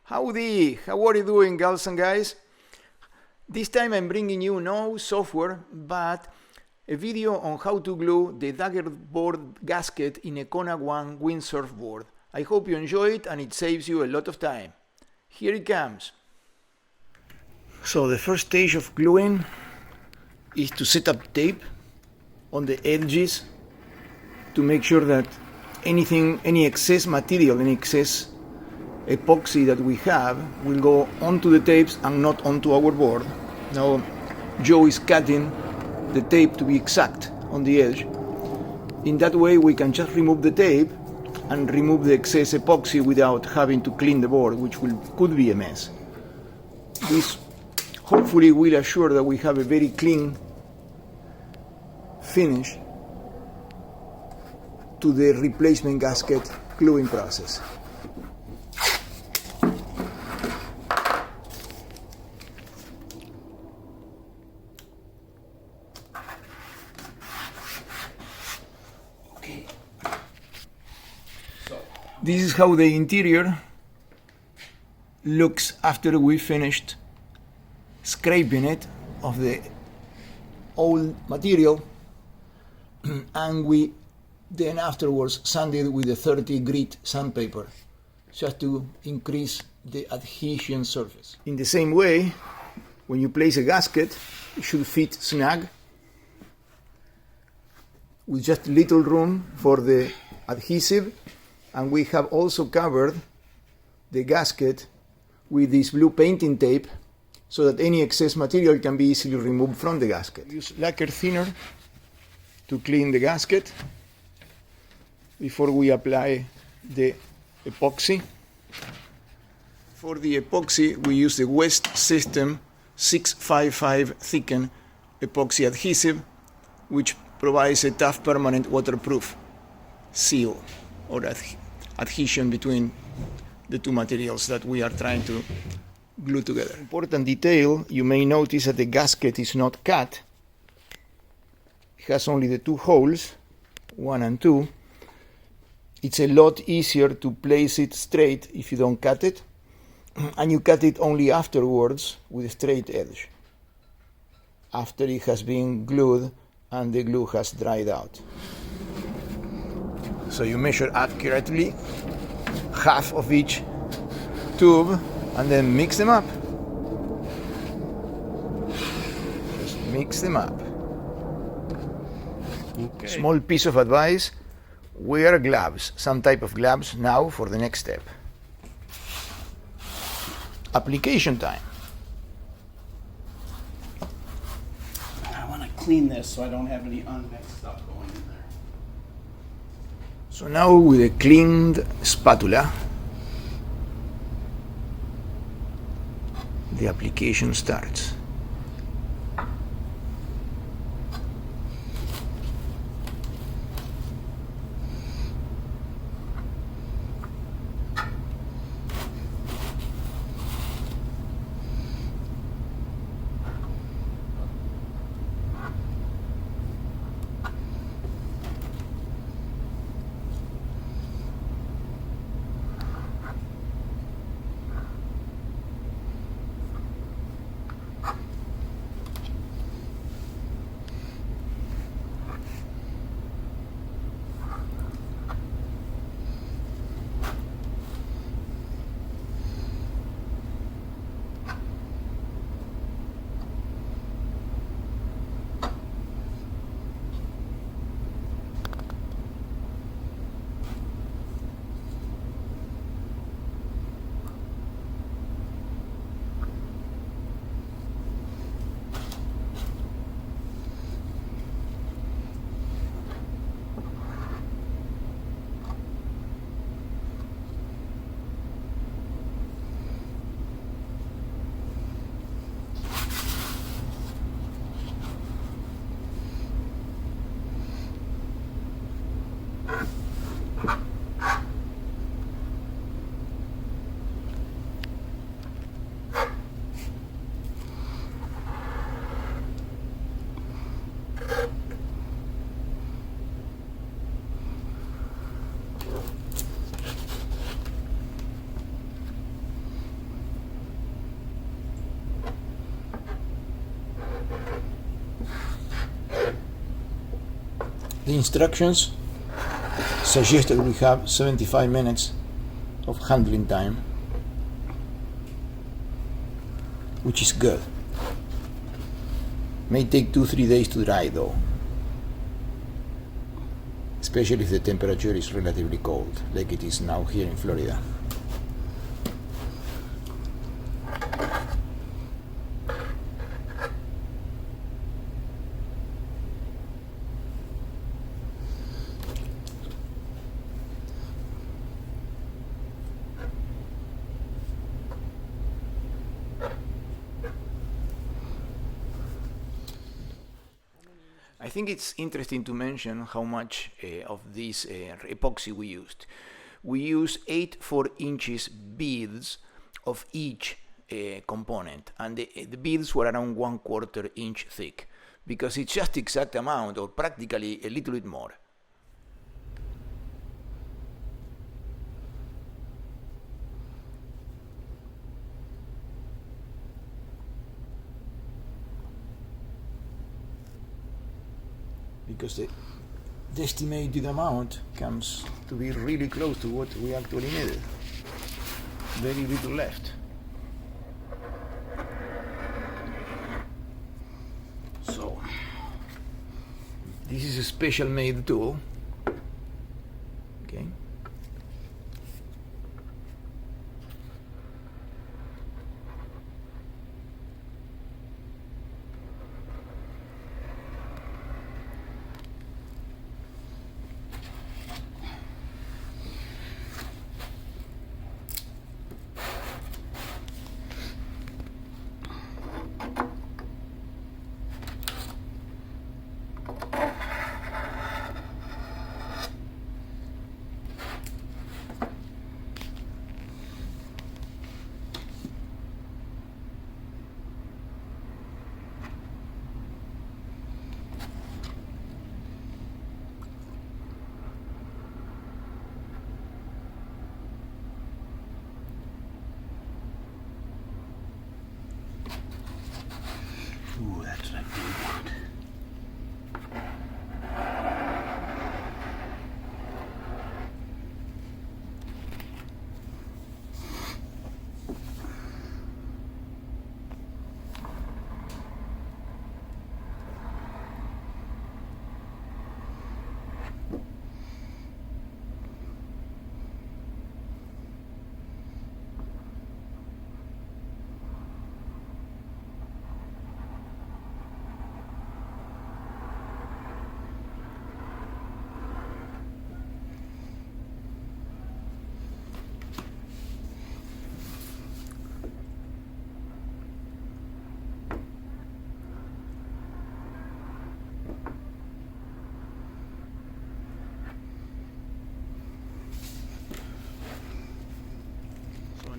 Howdy! How are you doing, girls and guys? This time I'm bringing you no software, but a video on how to glue the daggerboard gasket in a Kona One windsurf board. I hope you enjoy it and it saves you a lot of time. Here it comes. So the first stage of gluing is to set up tape on the edges to make sure that any excess material, any excess epoxy that we have will go onto the tapes and not onto our board. Now Joe is cutting the tape to be exact on the edge. In that way we can just remove the tape and remove the excess epoxy without having to clean the board, which could be a mess. This hopefully will assure that we have a very clean finish to the replacement gasket gluing process. Okay. This is how the interior looks after we finished scraping it of the old material and we then afterwards sanded with a 30 grit sandpaper just to increase the adhesion surface. In the same way, when you place a gasket, it should fit snug with just little room for the adhesive, and we have also covered the gasket with this blue painting tape so that any excess material can be easily removed from the gasket. Use lacquer thinner to clean the gasket before we apply the epoxy. For the epoxy, we use the West System 655 thicken epoxy adhesive, which provides a tough, permanent, waterproof seal or adhesion between the two materials that we are trying to glue together. Important detail, you may notice that the gasket is not cut. It has only the two holes, 1 and 2. It's a lot easier to place it straight if you don't cut it, and you cut it only afterwards with a straight edge, after it has been glued and the glue has dried out. So you measure accurately half of each tube and then mix them up. Just mix them up. Okay. Small piece of advice, wear gloves, some type of gloves now for the next step. Application time. I want to clean this so I don't have any unmixed stuff going in there. So now with a cleaned spatula, the application starts. The instructions suggested we have 75 minutes of handling time, which is good. May take 2-3 days to dry though, especially if the temperature is relatively cold, like it is now here in Florida. I think it's interesting to mention how much of this epoxy we used. We used 8 4-inch beads of each component, and the beads were around 1/4 inch thick, because it's just the exact amount, or practically a little bit more. Because the estimated amount comes to be really close to what we actually needed. Very little left. So, this is a special made tool. Okay. Ooh, that's what I do want.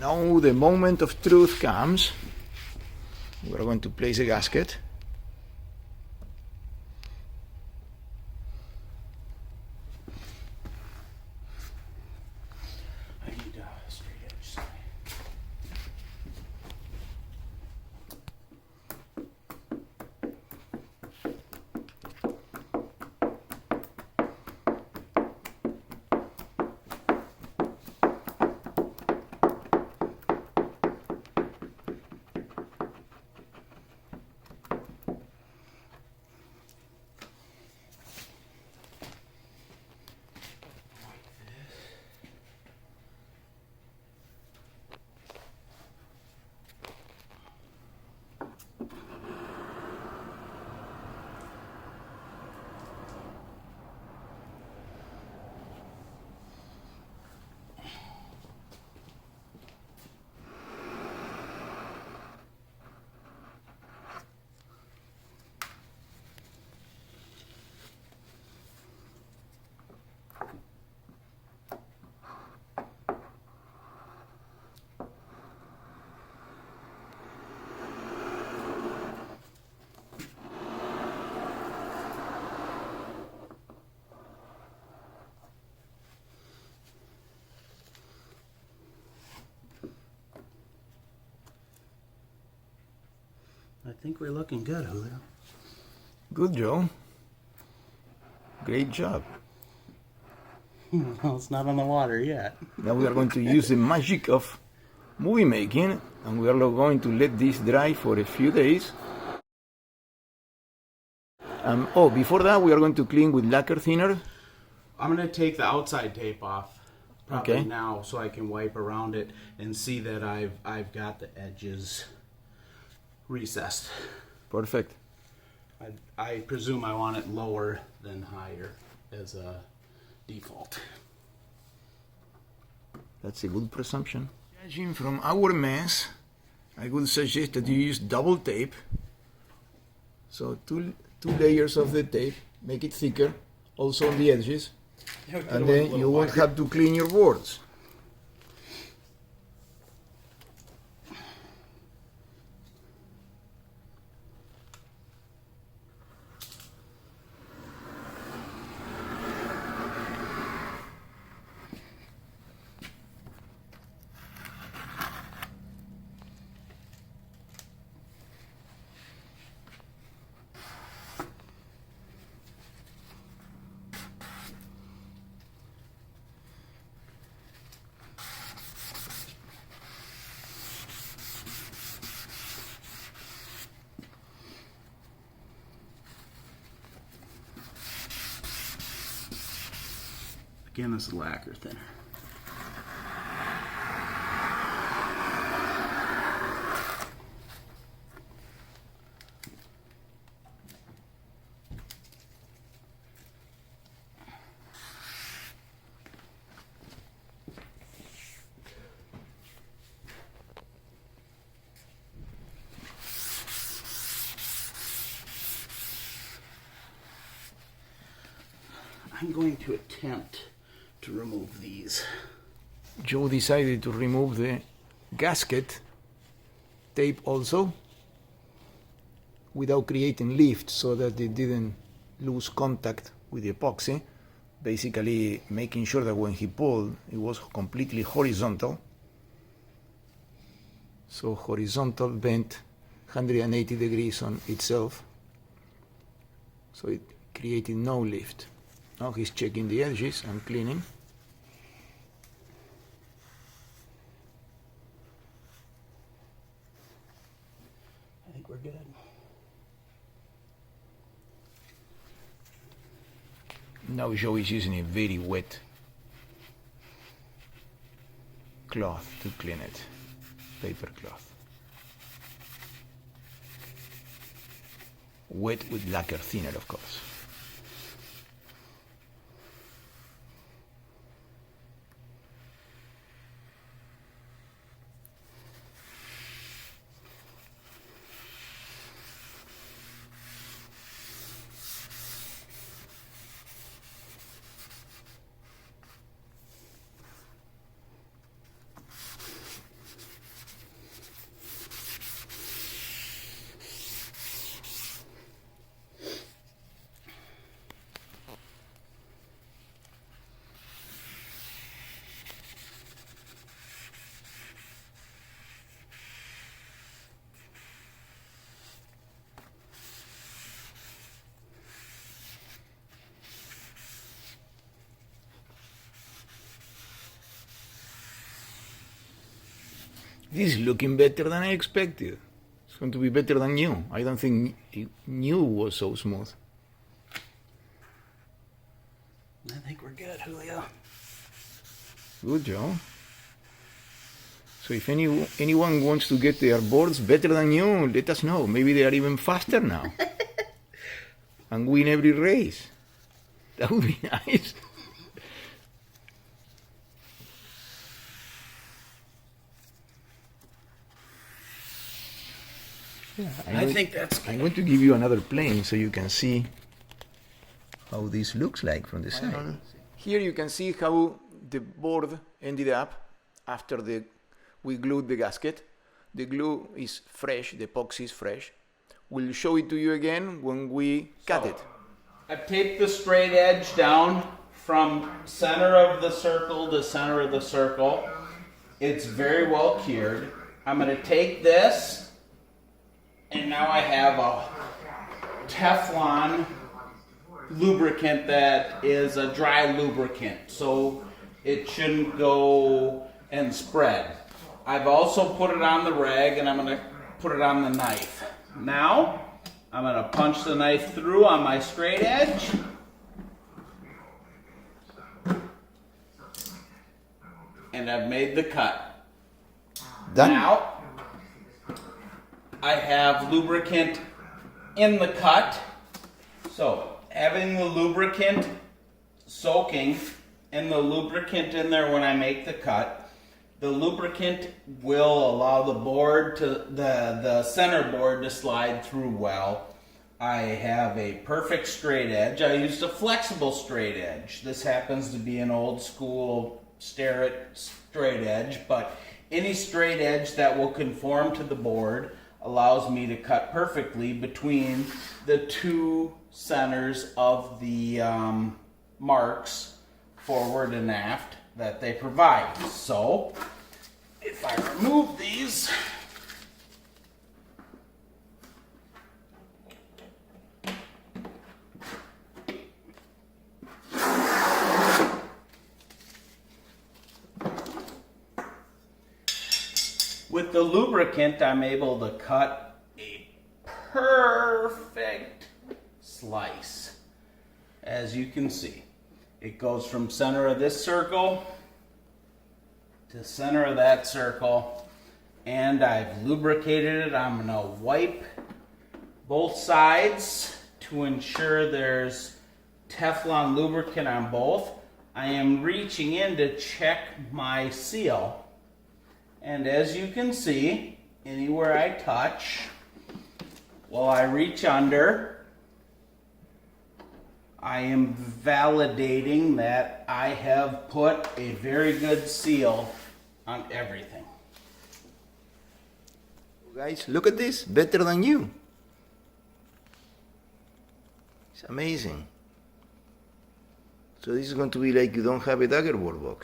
Now the moment of truth comes. We're going to place a gasket. I need a straight edge sign. I think we're looking good, Julio. Good, Joe. Great job. Well, it's not on the water yet. Now we are going to use the magic of movie making, and we are going to let this dry for a few days. Before that, we are going to clean with lacquer thinner. I'm going to take the outside tape off probably Okay. now so I can wipe around it and see that I've got the edges recessed. Perfect. I presume I want it lower than higher as a default. That's a good presumption. Judging from our mess, I would suggest that you use double tape. So two layers of the tape, make it thicker, also on the edges, and then you won't have to clean your boards. Again, this is lacquer thinner. I'm going to attempt to remove these. Joe decided to remove the gasket tape also without creating lift so that it didn't lose contact with the epoxy, basically making sure that when he pulled it was completely horizontal. So horizontal bent 180 degrees on itself, so it created no lift. Now he's checking the edges and cleaning. I think we're good. Now Joe is using a very wet cloth to clean it, paper cloth. Wet with lacquer thinner, of course. This is looking better than I expected. It's going to be better than new. I don't think new was so smooth. I think we're good, Julio. Good, Joe. So if anyone wants to get their boards better than you, let us know. Maybe they are even faster now. And win every race. That would be nice. Yeah, I think that's good. I'm going to give you another plane so you can see how this looks like from the side. Here you can see how the board ended up after we glued the gasket. The glue is fresh, the epoxy is fresh. We'll show it to you again when we cut it. I've taped the straight edge down from center of the circle to center of the circle. It's very well cured. I'm going to take this, and now I have a Teflon lubricant that is a dry lubricant, so it shouldn't go and spread. I've also put it on the rag, and I'm going to put it on the knife. Now, I'm going to punch the knife through on my straight edge. And I've made the cut. Done. Now, I have lubricant in the cut. So, having the lubricant soaking and the lubricant in there when I make the cut, the lubricant will allow the board to the center board to slide through well. I have a perfect straight edge. I used a flexible straight edge. This happens to be an old school Starrett straight edge, but any straight edge that will conform to the board allows me to cut perfectly between the two centers of the marks forward and aft that they provide. So if I remove these, with the lubricant, I'm able to cut a perfect slice. As you can see, it goes from center of this circle to center of that circle, and I've lubricated it. I'm going to wipe both sides to ensure there's Teflon lubricant on both. I am reaching in to check my seal. And as you can see, anywhere I touch, while I reach under, I am validating that I have put a very good seal on everything. Guys, look at this, better than you. It's amazing. So this is going to be like you don't have a daggerboard box.